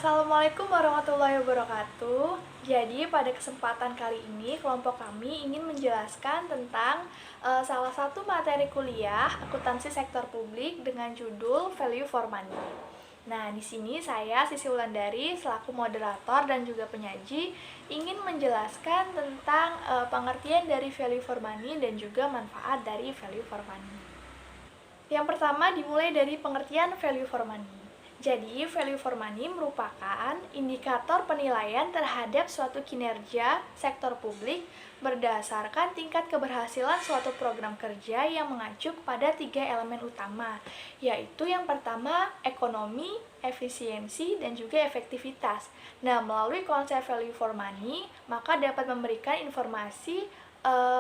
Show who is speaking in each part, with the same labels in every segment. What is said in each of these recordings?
Speaker 1: Assalamualaikum warahmatullahi wabarakatuh. Jadi pada kesempatan kali ini kelompok kami ingin menjelaskan tentang salah satu materi kuliah akuntansi sektor publik dengan judul Value for Money. Nah, di sini saya Sisi Wulandari selaku moderator dan juga penyaji ingin menjelaskan tentang pengertian dari value for money dan juga manfaat dari value for money. Yang pertama dimulai dari pengertian value for money. Jadi, value for money merupakan indikator penilaian terhadap suatu kinerja sektor publik berdasarkan tingkat keberhasilan suatu program kerja yang mengacu pada 3 elemen utama, yaitu yang pertama, ekonomi, efisiensi, dan juga efektivitas. Nah, melalui konsep value for money, maka dapat memberikan informasi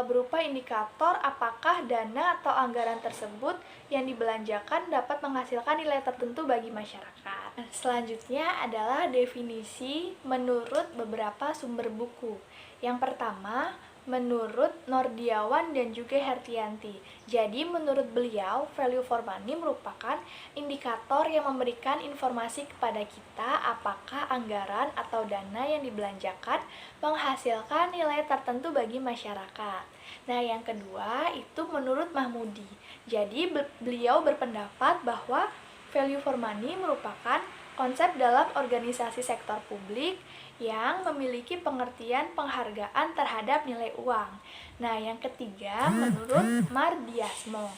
Speaker 1: berupa indikator apakah dana atau anggaran tersebut yang dibelanjakan dapat menghasilkan nilai tertentu bagi masyarakat. Selanjutnya adalah definisi menurut beberapa sumber buku. Yang pertama, menurut Nordiawan dan juga Hertianti. Jadi menurut beliau, value for money merupakan indikator yang memberikan informasi kepada kita apakah anggaran atau dana yang dibelanjakan menghasilkan nilai tertentu bagi masyarakat. Nah, yang kedua itu menurut Mahmudi. Jadi beliau berpendapat bahwa value for money merupakan konsep dalam organisasi sektor publik yang memiliki pengertian penghargaan terhadap nilai uang. Nah, yang ketiga menurut Mardiasmo.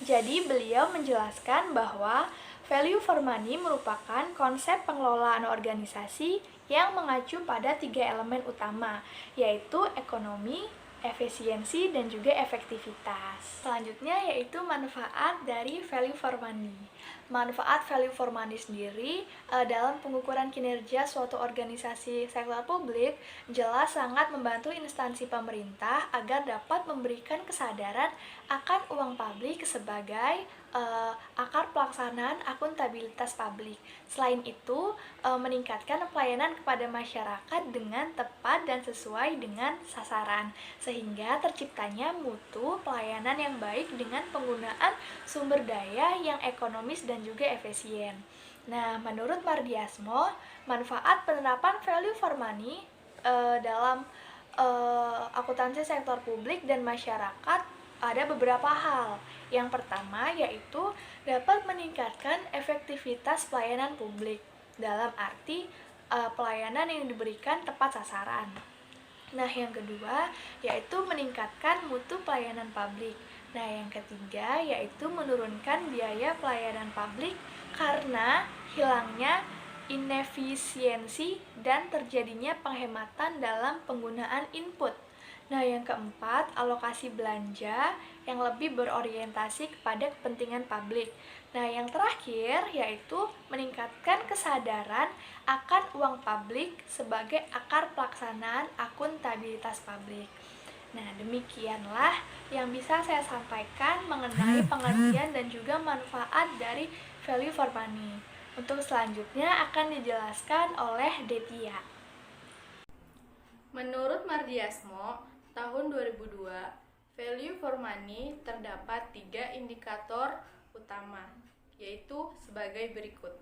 Speaker 1: Jadi beliau menjelaskan bahwa value for money merupakan konsep pengelolaan organisasi yang mengacu pada 3 elemen utama, yaitu ekonomi, efisiensi, dan juga efektivitas. Selanjutnya yaitu manfaat dari value for money. Manfaat value for money sendiri dalam pengukuran kinerja suatu organisasi sektor publik jelas sangat membantu instansi pemerintah agar dapat memberikan kesadaran akan uang publik sebagai akar pelaksanaan akuntabilitas publik. Selain itu, meningkatkan pelayanan kepada masyarakat dengan tepat dan sesuai dengan sasaran, sehingga terciptanya mutu pelayanan yang baik dengan penggunaan sumber daya yang ekonomis dan juga efisien. Nah, menurut Mardiasmo, manfaat penerapan value for money dalam akuntansi sektor publik dan masyarakat ada beberapa hal. Yang pertama yaitu dapat meningkatkan efektivitas pelayanan publik dalam arti pelayanan yang diberikan tepat sasaran. Nah, yang kedua yaitu meningkatkan mutu pelayanan publik. Nah, yang ketiga yaitu menurunkan biaya pelayanan publik karena hilangnya inefisiensi dan terjadinya penghematan dalam penggunaan input. Nah, yang keempat, alokasi belanja yang lebih berorientasi kepada kepentingan publik. Nah, yang terakhir yaitu meningkatkan kesadaran akan uang publik sebagai akar pelaksanaan akuntabilitas publik. Nah, demikianlah yang bisa saya sampaikan mengenai pengertian dan juga manfaat dari value for money. Untuk selanjutnya akan dijelaskan oleh Detia.
Speaker 2: Menurut Mardiasmo, tahun 2002, value for money terdapat 3 indikator utama, yaitu sebagai berikut.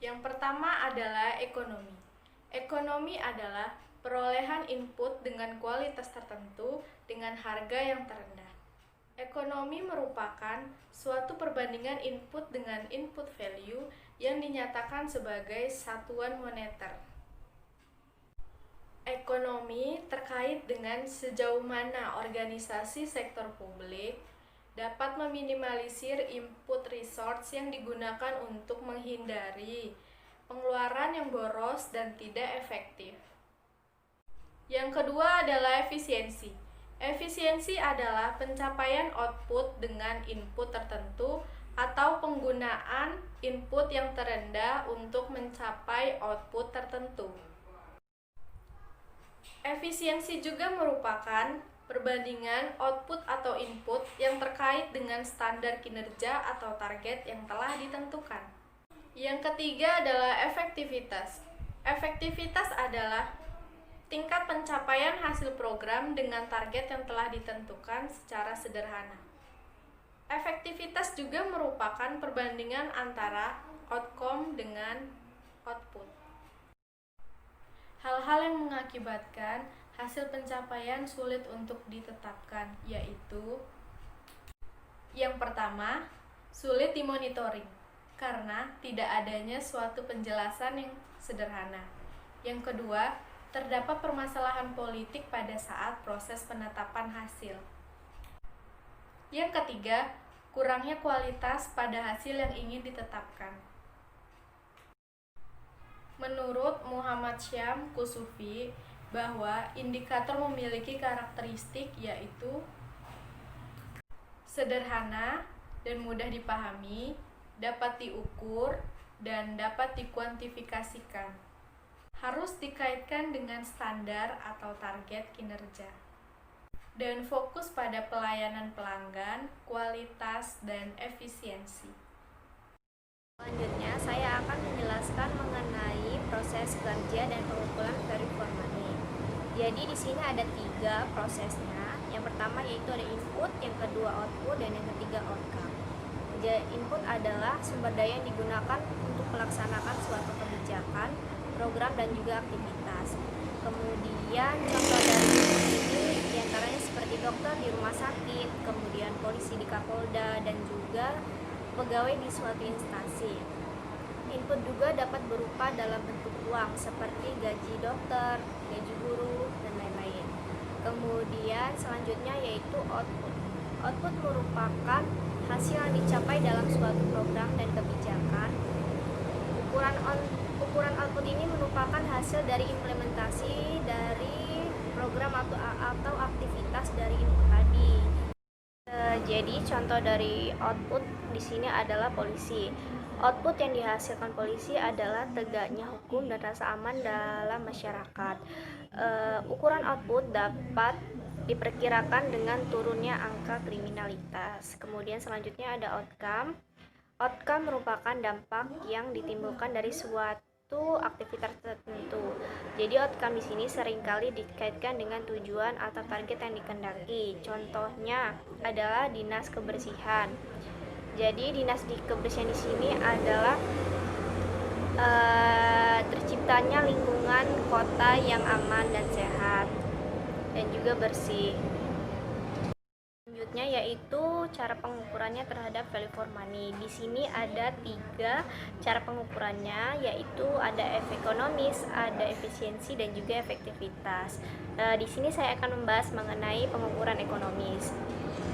Speaker 2: Yang pertama adalah ekonomi. Ekonomi adalah perolehan input dengan kualitas tertentu dengan harga yang terendah. Ekonomi merupakan suatu perbandingan input dengan input value yang dinyatakan sebagai satuan moneter. Ekonomi terkait dengan sejauh mana organisasi sektor publik dapat meminimalisir input resource yang digunakan untuk menghindari pengeluaran yang boros dan tidak efektif. Yang kedua adalah efisiensi. Efisiensi adalah pencapaian output dengan input tertentu atau penggunaan input yang terendah untuk mencapai output tertentu. Efisiensi juga merupakan perbandingan output atau input yang terkait dengan standar kinerja atau target yang telah ditentukan. Yang ketiga adalah efektivitas. Efektivitas adalah tingkat pencapaian hasil program dengan target yang telah ditentukan secara sederhana. Efektivitas juga merupakan perbandingan antara outcome dengan output. Hal-hal yang mengakibatkan hasil pencapaian sulit untuk ditetapkan, yaitu yang pertama, sulit dimonitoring karena tidak adanya suatu penjelasan yang sederhana. Yang kedua, terdapat permasalahan politik pada saat proses penetapan hasil. Yang ketiga, kurangnya kualitas pada hasil yang ingin ditetapkan. Menurut Muhammad Syam Kusufi, bahwa indikator memiliki karakteristik yaitu sederhana dan mudah dipahami, dapat diukur, dan dapat dikuantifikasikan. Harus dikaitkan dengan standar atau target kinerja. Dan fokus pada pelayanan pelanggan, kualitas, dan efisiensi.
Speaker 3: Selanjutnya, saya akan menjelaskan mengenai proses kerja dan pengumpulan variable money. Jadi di sini ada 3 prosesnya. Yang pertama yaitu ada input, yang kedua output, dan yang ketiga outcome. Jadi input adalah sumber daya yang digunakan untuk melaksanakan suatu kebijakan, program, dan juga aktivitas. Kemudian contoh dari input ini diantaranya seperti dokter di rumah sakit, kemudian polisi di Kapolda, dan juga pegawai di suatu instansi. Input juga dapat berupa dalam bentuk uang seperti gaji dokter, gaji guru, dan lain-lain. Kemudian selanjutnya yaitu output. Output merupakan hasil yang dicapai dalam suatu program dan kebijakan. Ukuran output ini merupakan hasil dari implementasi dari program atau aktivitas dari input tadi. Jadi contoh dari output di sini adalah polisi. Output yang dihasilkan polisi adalah tegaknya hukum dan rasa aman dalam masyarakat. Ukuran output dapat diperkirakan dengan turunnya angka kriminalitas. Kemudian selanjutnya ada outcome. Outcome merupakan dampak yang ditimbulkan dari suatu aktivitas tertentu. Jadi outcome di sini seringkali dikaitkan dengan tujuan atau target yang dikehendaki. Contohnya adalah dinas kebersihan. Jadi dinas kebersihan di sini adalah terciptanya lingkungan kota yang aman dan sehat dan juga bersih. Selanjutnya yaitu cara pengukurannya terhadap value for money. Di sini ada 3 cara pengukurannya, yaitu ada ekonomis, ada efisiensi, dan juga efektivitas. Di sini saya akan membahas mengenai pengukuran ekonomis.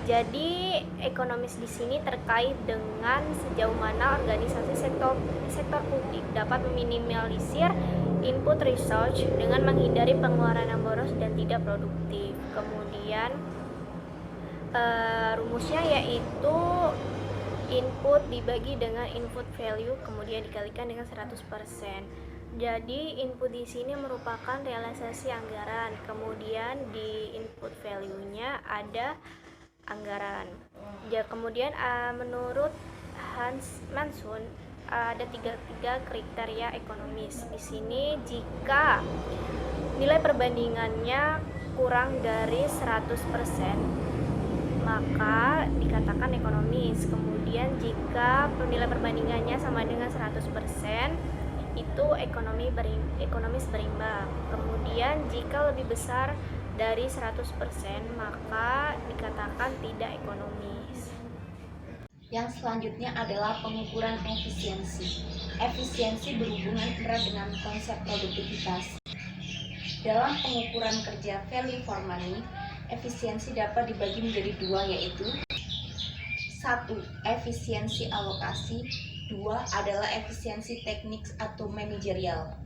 Speaker 3: Jadi ekonomis di sini terkait dengan sejauh mana organisasi sektor publik dapat meminimalisir input research dengan menghindari pengeluaran yang boros dan tidak produktif. Kemudian rumusnya yaitu input dibagi dengan input value kemudian dikalikan dengan 100%. Jadi input di sini merupakan realisasi anggaran, kemudian di input value-nya ada anggaran. Ya, kemudian menurut Hans Manson ada 3 kriteria ekonomis. Di sini jika nilai perbandingannya kurang dari 100% maka dikatakan ekonomis. Kemudian jika nilai perbandingannya sama dengan 100% itu ekonomis berimbang. Kemudian jika lebih besar dari 100% maka dikatakan tidak ekonomis.
Speaker 4: Yang selanjutnya adalah pengukuran efisiensi. Efisiensi berhubungan erat dengan konsep produktivitas. Dalam pengukuran kerja value for money, efisiensi dapat dibagi menjadi 2, yaitu 1. Efisiensi alokasi. 2 adalah efisiensi teknik atau manajerial.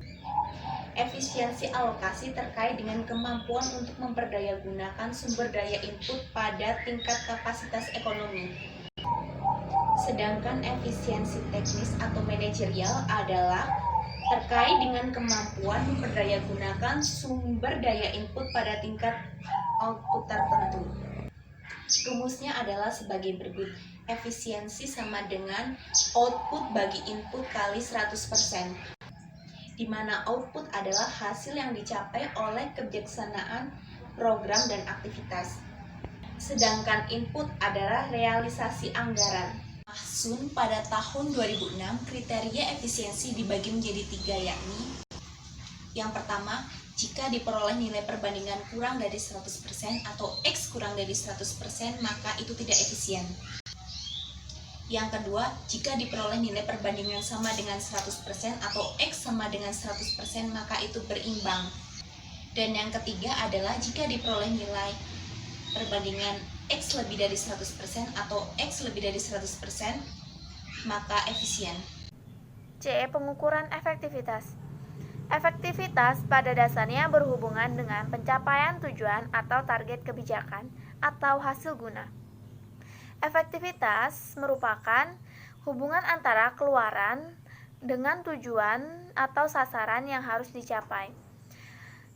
Speaker 4: Efisiensi alokasi terkait dengan kemampuan untuk memperdayagunakan sumber daya input pada tingkat kapasitas ekonomi. Sedangkan efisiensi teknis atau manajerial adalah terkait dengan kemampuan memperdayagunakan sumber daya input pada tingkat output tertentu. Rumusnya adalah sebagai berikut. Efisiensi sama dengan output bagi input kali 100%. Di mana output adalah hasil yang dicapai oleh kebijaksanaan program dan aktivitas. Sedangkan input adalah realisasi anggaran. Sun pada tahun 2006, kriteria efisiensi dibagi menjadi 3, yakni yang pertama, jika diperoleh nilai perbandingan kurang dari 100% atau X kurang dari 100%, maka itu tidak efisien. Yang kedua, jika diperoleh nilai perbandingan sama dengan 100% atau X sama dengan 100%, maka itu berimbang. Dan yang ketiga adalah jika diperoleh nilai perbandingan X lebih dari 100% atau X lebih dari 100%, maka efisien.
Speaker 1: C. Pengukuran efektivitas. Efektivitas pada dasarnya berhubungan dengan pencapaian tujuan atau target kebijakan atau hasil guna. Efektivitas merupakan hubungan antara keluaran dengan tujuan atau sasaran yang harus dicapai.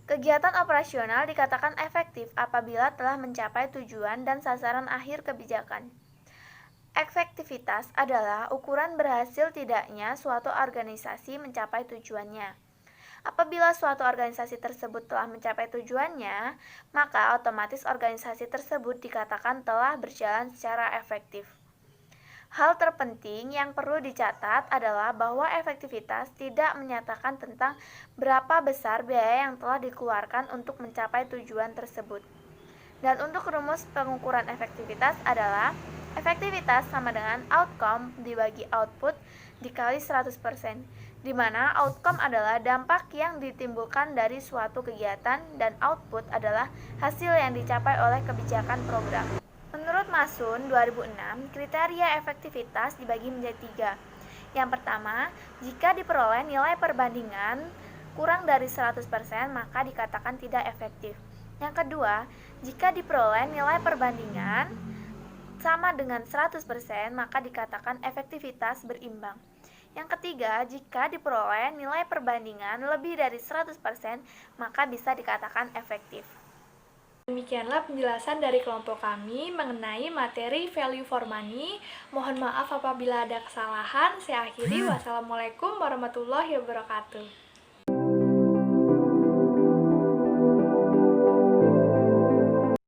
Speaker 1: Kegiatan operasional dikatakan efektif apabila telah mencapai tujuan dan sasaran akhir kebijakan. Efektivitas adalah ukuran berhasil tidaknya suatu organisasi mencapai tujuannya. Apabila suatu organisasi tersebut telah mencapai tujuannya, maka otomatis organisasi tersebut dikatakan telah berjalan secara efektif. Hal terpenting yang perlu dicatat adalah bahwa efektivitas tidak menyatakan tentang berapa besar biaya yang telah dikeluarkan untuk mencapai tujuan tersebut. Dan untuk rumus pengukuran efektivitas adalah efektivitas sama dengan outcome dibagi output dikali 100%, di mana outcome adalah dampak yang ditimbulkan dari suatu kegiatan dan output adalah hasil yang dicapai oleh kebijakan program. Menurut Masun 2006, kriteria efektivitas dibagi menjadi 3. Yang pertama, jika diperoleh nilai perbandingan kurang dari 100%, maka dikatakan tidak efektif. Yang kedua, jika diperoleh nilai perbandingan sama dengan 100%, maka dikatakan efektivitas berimbang. Yang ketiga, jika diperoleh nilai perbandingan lebih dari 100%, maka bisa dikatakan efektif. Demikianlah penjelasan dari kelompok kami mengenai materi value for money. Mohon maaf apabila ada kesalahan. Saya akhiri. Wassalamualaikum warahmatullahi wabarakatuh.